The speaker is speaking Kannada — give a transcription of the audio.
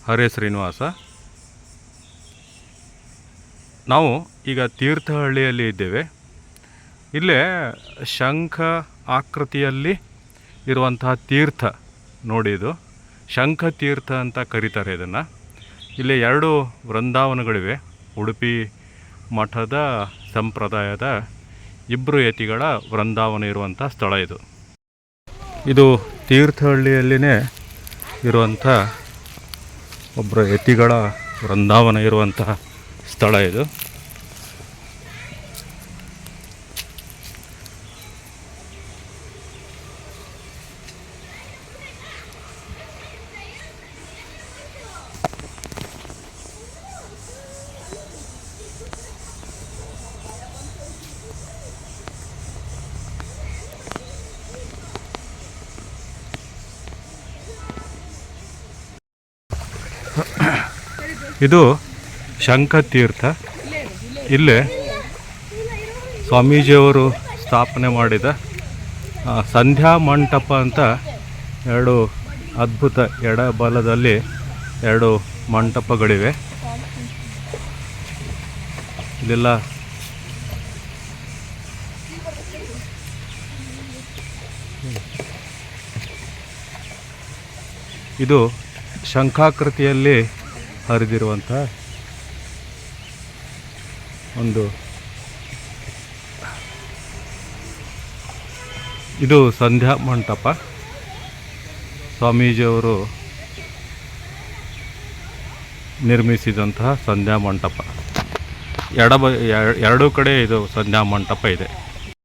ಹರೇ ಶ್ರೀನಿವಾಸ. ನಾವು ಈಗ ತೀರ್ಥಹಳ್ಳಿಯಲ್ಲಿ ಇದ್ದೇವೆ. ಇಲ್ಲೇ ಶಂಖ ಆಕೃತಿಯಲ್ಲಿ ಇರುವಂತಹ ತೀರ್ಥ ನೋಡಿ, ಇದು ಶಂಖ ತೀರ್ಥ ಅಂತ ಕರೀತಾರೆ ಇದನ್ನು. ಇಲ್ಲಿ 2 ವೃಂದಾವನಗಳಿವೆ. ಉಡುಪಿ ಮಠದ ಸಂಪ್ರದಾಯದ 2 ಯತಿಗಳ ವೃಂದಾವನ ಇರುವಂಥ ಸ್ಥಳ ಇದು. ಇದು ತೀರ್ಥಹಳ್ಳಿಯಲ್ಲಿನೇ ಇರುವಂಥ ಒಬ್ಬರು ಯತಿಗಳ ವೃಂದಾವನ ಇರುವಂತಹ ಸ್ಥಳ ಇದು. ಇದು ಶಂಖತೀರ್ಥ. ಇಲ್ಲೇ ಸ್ವಾಮೀಜಿಯವರು ಸ್ಥಾಪನೆ ಮಾಡಿದ ಸಂಧ್ಯಾ ಮಂಟಪ ಅಂತ 2 ಅದ್ಭುತ ಎಡಬಲದಲ್ಲಿ 2 ಮಂಟಪಗಳಿವೆ. ಇದೆಲ್ಲ ಇದು ಶಂಖಾಕೃತಿಯಲ್ಲಿ ಹರಿದಿರುವಂಥ ಒಂದು, ಇದು ಸಂಧ್ಯಾ ಮಂಟಪ. ಸ್ವಾಮೀಜಿಯವರು ನಿರ್ಮಿಸಿದಂತಹ ಸಂಧ್ಯಾ ಮಂಟಪ. 2 ಕಡೆ ಇದು ಸಂಧ್ಯಾ ಮಂಟಪ ಇದೆ.